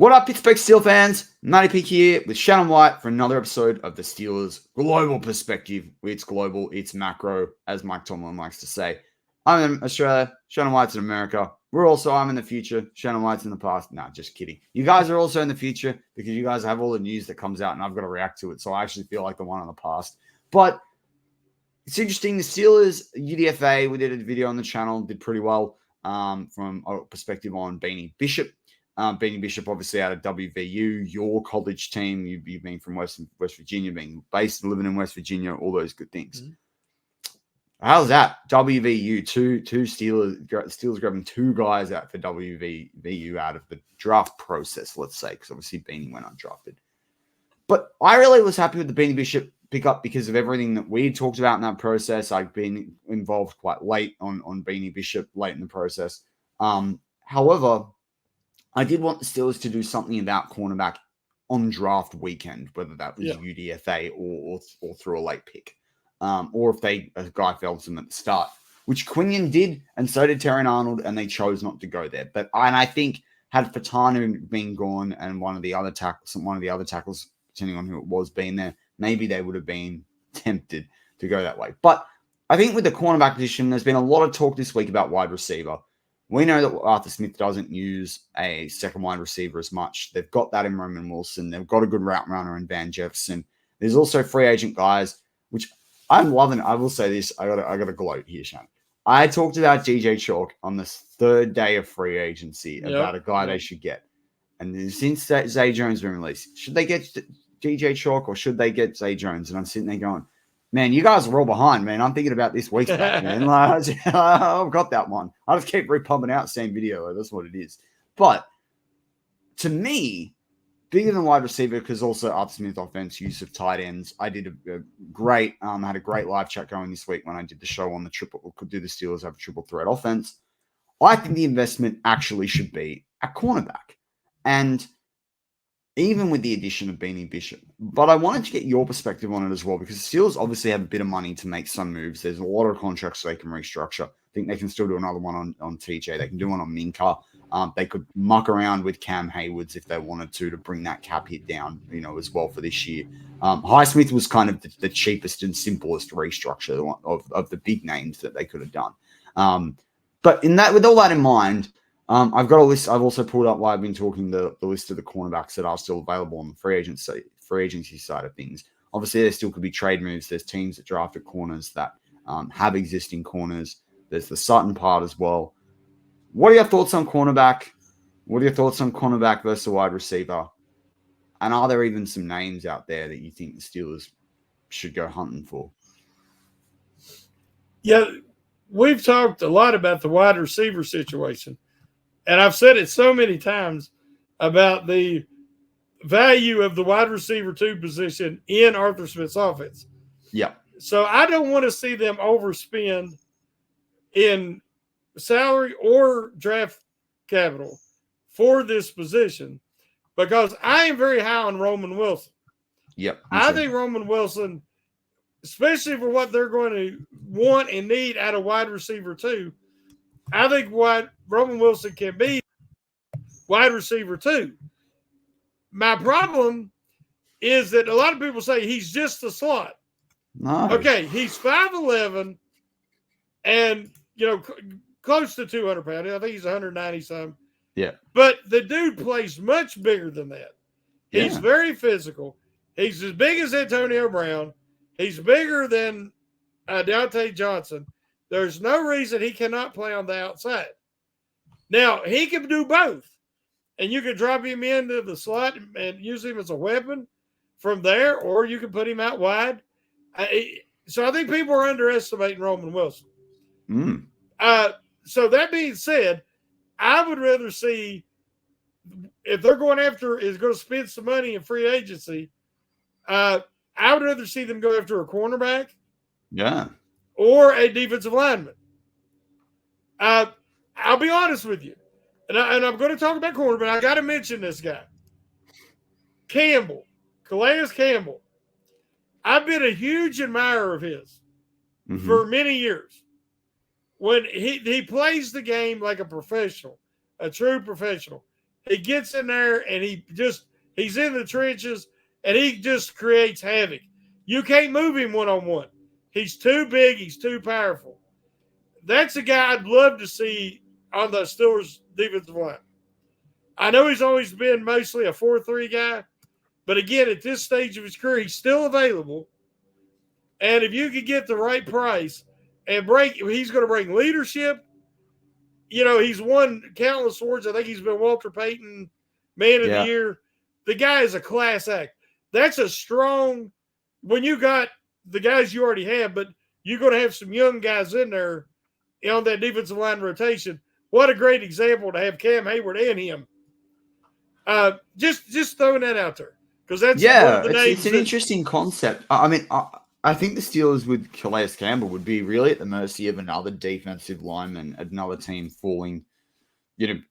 What up, Pittsburgh Steel fans? Matty Peak here with Shannon White for another episode of the Steelers Global Perspective. It's global, it's macro, as Mike Tomlin likes to say. I'm in Australia, Shannon White's in America. I'm in the future, Shannon White's in the past. Nah, just kidding. You guys are also in the future because you guys have all the news that comes out and I've got to react to it. So I actually feel like the one in the past. But it's interesting. The Steelers, UDFA, we did a video on the channel, did pretty well from a perspective on Beanie Bishop. Beanie Bishop, obviously, out of WVU, your college team. You've been from West Virginia, being based and living in West Virginia, all those good things. Mm-hmm. How's that? WVU, two Steelers grabbing two guys out for WVU out of the draft process, let's say, because obviously Beanie went undrafted. But I really was happy with the Beanie Bishop pickup because of everything that we talked about in that process. I've been involved quite late on Beanie Bishop, late in the process. However, I did want the Steelers to do something about cornerback on draft weekend, whether that was UDFA or through a late pick, or if a guy fell to them at the start, which Quinion did, and so did Terran Arnold, and they chose not to go there. And I think had Fatanu been gone and one of the other tackles, depending on who it was, being there, maybe they would have been tempted to go that way. But I think with the cornerback position, there's been a lot of talk this week about wide receiver. We know that Arthur Smith doesn't use a second wide receiver as much. They've got that in Roman Wilson. They've got a good route runner in Van Jefferson. There's also free agent guys, which I'm loving. I will say this. I got to gloat here, Shannon. I talked about DJ Chalk on the third day of free agency about a guy they should get. And since Zay Jones been released, should they get DJ Chalk or should they get Zay Jones? And I'm sitting there going, man, you guys are all behind, man. I'm thinking about this week's back, man. I've got that one. I just keep pumping out the same video. That's what it is. But to me, bigger than wide receiver, because also Arthur Smith offense, use of tight ends. I did a great, had a great live chat going this week when I did the show on the could do the Steelers have a triple threat offense. I think the investment actually should be a cornerback. And even with the addition of Beanie Bishop. But I wanted to get your perspective on it as well, because the Steelers obviously have a bit of money to make some moves. There's a lot of contracts they can restructure. I think they can still do another one on TJ. They can do one on Minka. They could muck around with Cam Haywards if they wanted to bring that cap hit down, as well for this year. Highsmith was kind of the cheapest and simplest restructure of the big names that they could have done. But with all that in mind, I've got a list. I've also pulled up while I've been talking the list of the cornerbacks that are still available on the free agency side of things. Obviously, there still could be trade moves. There's teams that drafted corners that have existing corners. There's the Sutton part as well. What are your thoughts on cornerback? What are your thoughts on cornerback versus wide receiver? And are there even some names out there that you think the Steelers should go hunting for? Yeah, we've talked a lot about the wide receiver situation. And I've said it so many times about the value of the wide receiver 2 position in Arthur Smith's offense. Yeah. So I don't want to see them overspend in salary or draft capital for this position, because I am very high on Roman Wilson. Yep. I think Roman Wilson, especially for what they're going to want and need out of wide receiver 2, I think what Roman Wilson can be wide receiver 2. My problem is that a lot of people say he's just a slot. No. Okay, he's 5'11" and, close to 200 pounds. I think he's 190 something. Yeah. But the dude plays much bigger than that. He's very physical. He's as big as Antonio Brown. He's bigger than Deontay Johnson. There's no reason he cannot play on the outside. Now, he can do both. And you can drop him into the slot and use him as a weapon from there, or you can put him out wide. So I think people are underestimating Roman Wilson. So that being said, I would rather see, if they're going to spend some money in free agency, I would rather see them go after a cornerback. Yeah. Or a defensive lineman. I'll be honest with you, and I'm going to talk about corner, but I got to mention this guy, Calais Campbell. I've been a huge admirer of his for many years. When he plays the game like a professional, a true professional, He gets in there and he's in the trenches and he just creates havoc. You can't move him one-on-one. He's too big. He's too powerful. That's a guy I'd love to see on the Steelers defensive line. I know he's always been mostly a 4-3 guy, but again, at this stage of his career, he's still available. And if you could get the right price and he's going to bring leadership. You know, he's won countless awards. I think he's been Walter Payton Man of the Year. The guy is a class act. That's a strong, when you got the guys you already have, but you're going to have some young guys in there on that defensive line rotation. What a great example to have Cam Hayward and him. Just throwing that out there. Because that's one of the names. It's an interesting concept. I mean, I think the Steelers with Calais Campbell would be really at the mercy of another defensive lineman, another team falling,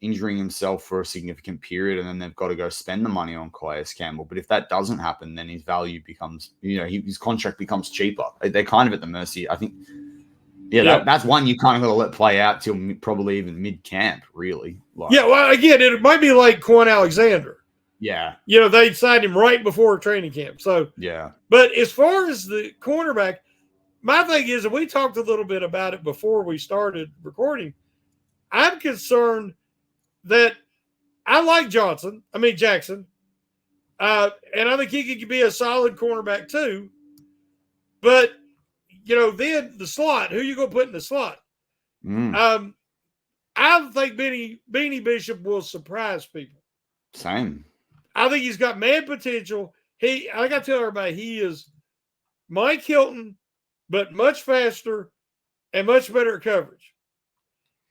injuring himself for a significant period, and then they've got to go spend the money on Calais Campbell. But if that doesn't happen, then his value becomes, his contract becomes cheaper. They're kind of at the mercy. I think, that's one you kind of got to let play out till probably even mid-camp, really. Well, again, it might be like Quan Alexander. Yeah. They signed him right before training camp. So, but as far as the cornerback, my thing is, and we talked a little bit about it before we started recording, I'm concerned that I like Jackson. And I think he could be a solid cornerback too. But, then the slot, who you going to put in the slot? I think Beanie Bishop will surprise people. Same. I think he's got mad potential. I got to tell everybody, he is Mike Hilton, but much faster and much better at coverage.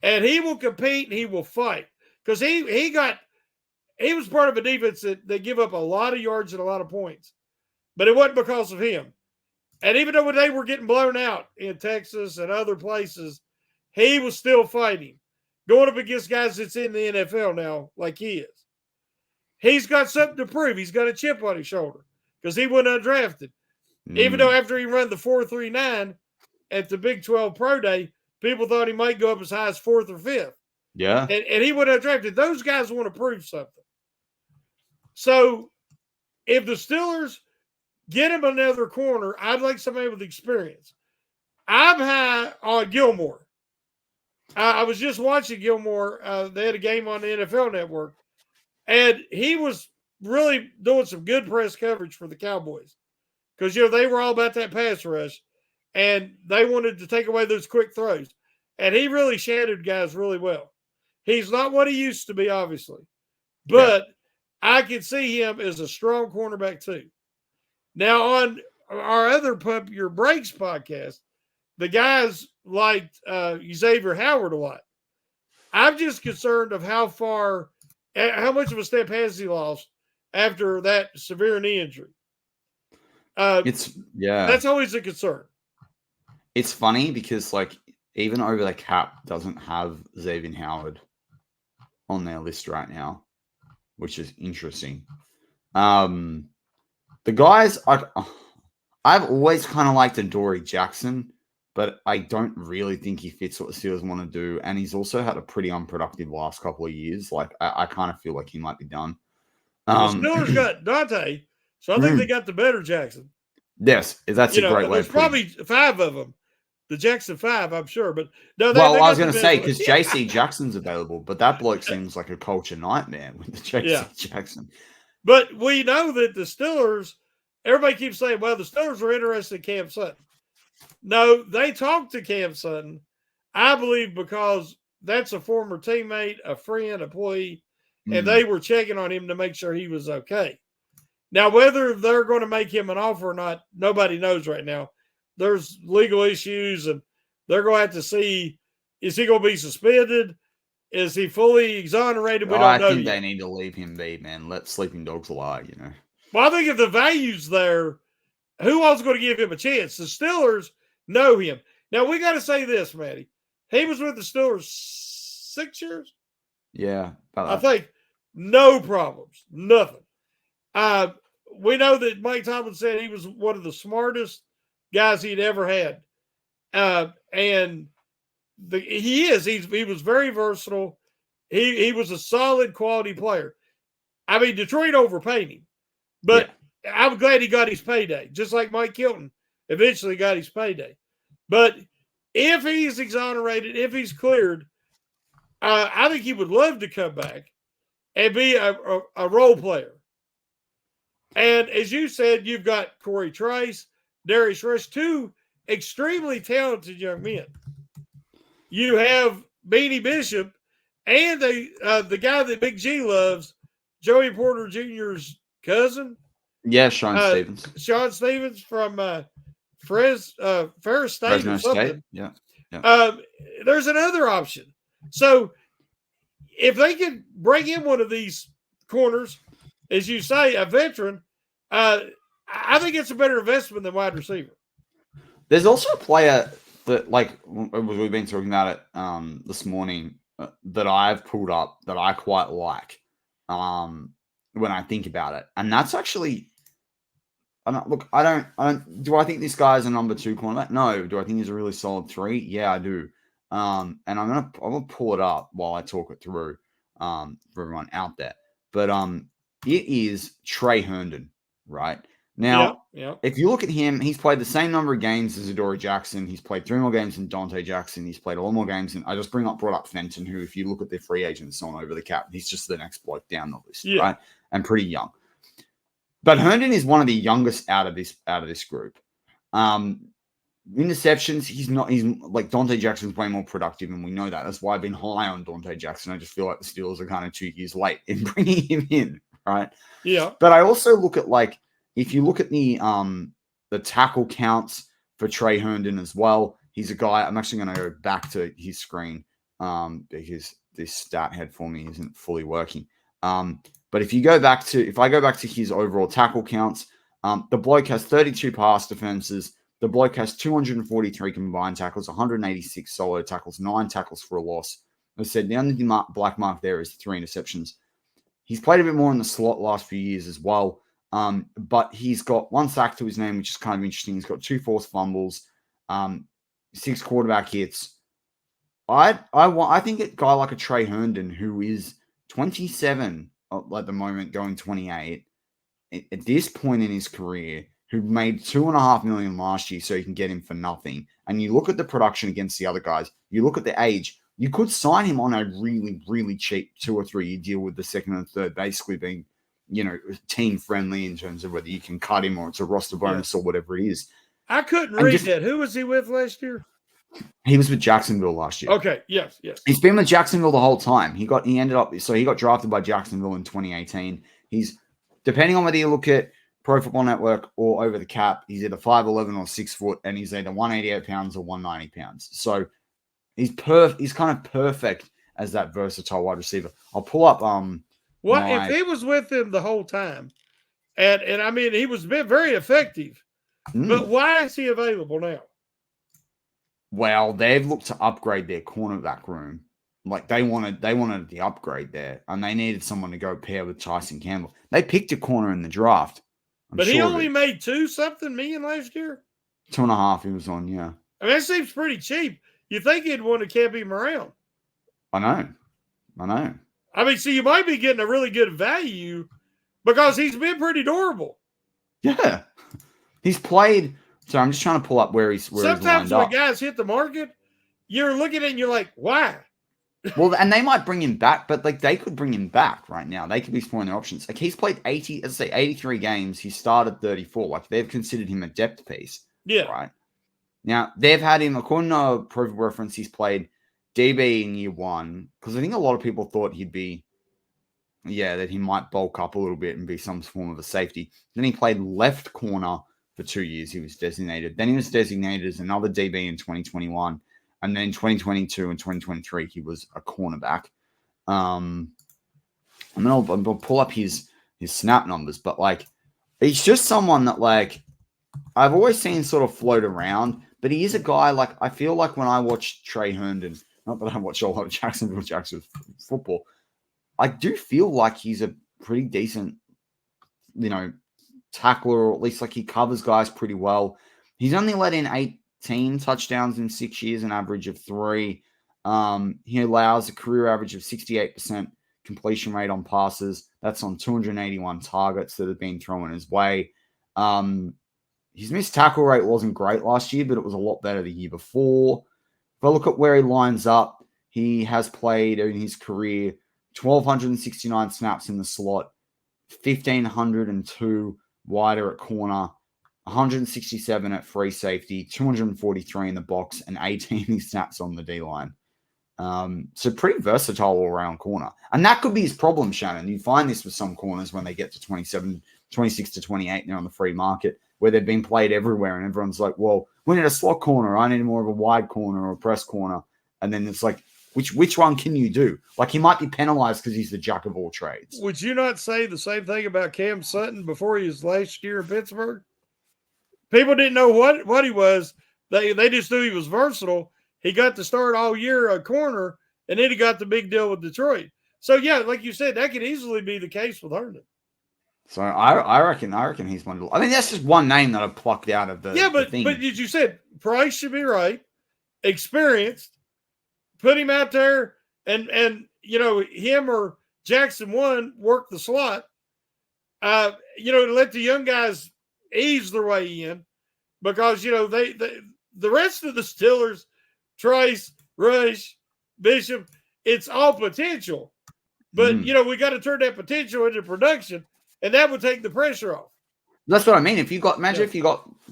And he will compete and he will fight. Because he was part of a defense that they give up a lot of yards and a lot of points. But it wasn't because of him. And even though they were getting blown out in Texas and other places, he was still fighting. Going up against guys that's in the NFL now, like he is. He's got something to prove. He's got a chip on his shoulder because he went undrafted. Even though after he ran the 4.39 at the Big 12 Pro Day, people thought he might go up as high as 4th or 5th. Yeah. And he went undrafted. Those guys want to prove something. So if the Steelers get him another corner, I'd like somebody with experience. I'm high on Gilmore. I was just watching Gilmore. They had a game on the NFL Network. And he was really doing some good press coverage for the Cowboys because, they were all about that pass rush and they wanted to take away those quick throws. And he really shadowed guys really well. He's not what he used to be, obviously, but I can see him as a strong cornerback too. Now, on our other Pump Your Brakes podcast, the guys liked Xavier Howard a lot. I'm just concerned of how much of a step has he lost after that severe knee injury? That's always a concern. It's funny because, even over the cap doesn't have Xavier Howard on their list right now, which is interesting. The guys, I've always kind of liked Adoree Jackson, but I don't really think he fits what the Steelers want to do. And he's also had a pretty unproductive last couple of years. I kind of feel like he might be done. The Steelers got Dante, so I think they got the better Jackson. Yes, that's a great way. There's probably 5 of them. The Jackson 5, I'm sure. But no, I was going to say, because J.C. Jackson's available, but that bloke seems like a culture nightmare with the J.C. Jackson. But we know that the Steelers, everybody keeps saying, well, the Steelers are interested in Cam Sutton. No, they talked to Cam Sutton, I believe, because that's a former teammate, a friend, employee, and they were checking on him to make sure he was okay. Now, whether they're going to make him an offer or not, nobody knows right now. There's legal issues, and they're going to have to see, is he going to be suspended? Is he fully exonerated? We don't know. I think they need to leave him be, man. Let sleeping dogs lie, Well, I think if the value's there, who else is going to give him a chance? The Steelers know him. Now, we got to say this, Matty. He was with the Steelers 6 years? Yeah. I think no problems. Nothing. We know that Mike Tomlin said he was one of the smartest guys he'd ever had. And he is. He was very versatile. he was a solid quality player. I mean, Detroit overpaid him, but I'm glad he got his payday, just like Mike Hilton eventually got his payday. But if he's exonerated, if he's cleared, I think he would love to come back and be a role player. And as you said, you've got Corey Trice, Darius Rush, two extremely talented young men. You have Beanie Bishop and the guy that Big G loves, Joey Porter Jr.'s cousin. Yeah, Sean Stevens. Sean Stevens from Ferris State Fresno or something. State. Yeah. There's another option. So if they could bring in one of these corners, as you say, a veteran, I think it's a better investment than wide receiver. There's also a player that, like, we've been talking about it this morning, that I've pulled up that I quite like when I think about it. And that's actually, do I think this guy's a number 2 cornerback? No. Do I think he's a really solid 3? Yeah, I do. And I'm gonna pull it up while I talk it through for everyone out there. But it is Trey Herndon, right? Now, if you look at him, he's played the same number of games as Adoree Jackson. He's played 3 more games than Dante Jackson. He's played a lot more games. And I just brought up Fenton, who, if you look at their free agents on over the cap, he's just the next bloke down the list, right? And pretty young. But Herndon is one of the youngest out of this group. Interceptions, he's like Dante Jackson's way more productive, and we know that. That's why I've been high on Dante Jackson. I just feel like the Steelers are kind of 2 years late in bringing him in, right? Yeah. But I also look at, like, if you look at the tackle counts for Trey Herndon as well, he's a guy. I'm actually going to go back to his screen because this stat head for me isn't fully working. But if I go back to his overall tackle counts, the bloke has 32 pass defenses. The bloke has 243 combined tackles, 186 solo tackles, 9 tackles for a loss. As I said, the only black mark there is 3 interceptions. He's played a bit more in the slot last few years as well. But he's got 1 sack to his name, which is kind of interesting. He's got 2 forced fumbles, 6 quarterback hits. I think a guy like a Trey Herndon, who is 27 at the moment, going 28, at this point in his career, who made $2.5 million last year, so you can get him for nothing. And you look at the production against the other guys. You look at the age. You could sign him on a really, really cheap 2 or 3 year deal with the second and third basically being, team friendly in terms of whether you can cut him or it's a roster bonus or whatever it is. I couldn't read that. Who was he with last year? He was with Jacksonville last year. Okay. Yes. He's been with Jacksonville the whole time. He got drafted by Jacksonville in 2018. He's, depending on whether you look at Pro Football Network or over the cap, he's either 5'11" or 6 foot, and he's either 188 pounds or 190 pounds. So he's kind of perfect as that versatile wide receiver. I'll pull up if he was with him the whole time, and I mean he was very effective, but why is he available now? Well, they've looked to upgrade their cornerback room. Like they wanted the upgrade there, and they needed someone to go pair with Tyson Campbell. They picked a corner in the draft. But he only made $2-something million last year? 2.5 he was on, yeah. I mean, that seems pretty cheap. You think he'd want to keep him around. I know. I mean, you might be getting a really good value because he's been pretty durable. Yeah. He's played. So I'm just trying to pull up where he's Sometimes when guys hit the market, you're looking at it and you're like, why? Well, and they might bring him back, but like they could bring him back right now. They could be exploring their options. Like he's played 83 games. He started 34. Like they've considered him a depth piece. Yeah. Right. Now they've had him, according to Pro Football Reference, he's played DB in year 1 because I think a lot of people thought that he might bulk up a little bit and be some form of a safety. Then he played left corner for 2 years. He was designated. Then he was designated as another DB in 2021. And then in 2022 and 2023, he was a cornerback. And then I'll pull up his snap numbers. But, like, he's just someone that, like, I've always seen sort of float around. But he is a guy, like, I feel like when I watch Trey Herndon, not that I watch a lot of Jacksonville football, I do feel like he's a pretty decent, tackler, or at least, like, he covers guys pretty well. He's only let in 18 touchdowns in 6 years, an average of 3. He allows a career average of 68% completion rate on passes. That's on 281 targets that have been thrown his way. His missed tackle rate wasn't great last year, but it was a lot better the year before. If I look at where he lines up, he has played in his career 1,269 snaps in the slot, 1,502 wider at corner, 167 at free safety, 243 in the box, and 18 snaps on the D-line. So pretty versatile all-around corner. And that could be his problem, Shannon. You find this with some corners when they get to 26 to 28, and they're on the free market, where they've been played everywhere, and everyone's like, well, we need a slot corner. I need more of a wide corner or a press corner. And then it's like, which one can you do? Like, he might be penalized because he's the jack of all trades. Would you not say the same thing about Cam Sutton before his last year in Pittsburgh? People didn't know what he was. They just knew he was versatile. He got to start all year a corner, and then he got the big deal with Detroit. So, yeah, like you said, that could easily be the case with Herndon. So I reckon he's one. I mean, that's just one name that I plucked out of the thing. But as you said, price should be right, experienced. Put him out there, and him or Jackson 1 work the slot. To let the young guys ease their way in, because they the rest of the Steelers, Trace, Rush, Bishop, it's all potential. But we got to turn that potential into production, and that would take the pressure off. That's what I mean. If you got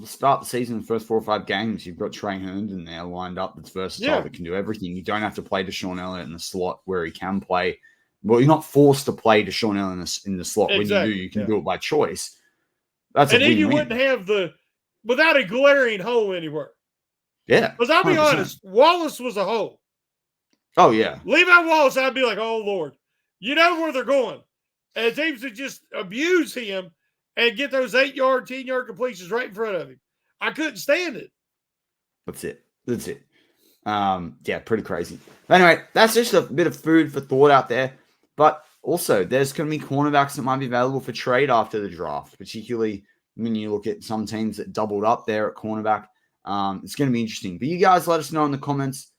start the season, the first 4 or 5 games, you've got Trey Herndon there lined up that's versatile, that can do everything. You don't have to play Deshaun Elliott in the slot where he can play. Well, you're not forced to play Deshaun Elliott in the slot. Exactly. When you do, you can do it by choice. That's and then you wouldn't have without a glaring hole anywhere. Yeah. Because I'll be 100%. Honest, Wallace was a hole. Oh, yeah. Levi Wallace, I'd be like, oh, Lord. You know where they're going. And teams that just abuse him and get those 8-yard, 10-yard completions right in front of him. I couldn't stand it. That's it. Yeah, pretty crazy. But anyway, that's just a bit of food for thought out there. But also, there's going to be cornerbacks that might be available for trade after the draft, particularly when you look at some teams that doubled up there at cornerback. It's going to be interesting. But you guys let us know in the comments,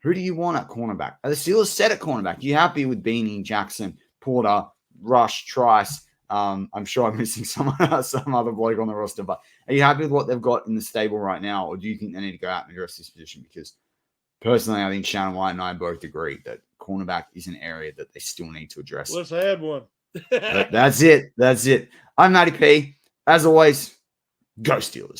who do you want at cornerback? Are the Steelers set at cornerback? Are you happy with Beanie, Jackson, Porter, Rush, Trice? I'm sure I'm missing some other bloke on the roster, but are you happy with what they've got in the stable right now, or do you think they need to go out and address this position? Because personally, I think Shannon White and I both agree that cornerback is an area that they still need to address. Let's add one. That's it. I'm Matty P. As always, go Steelers.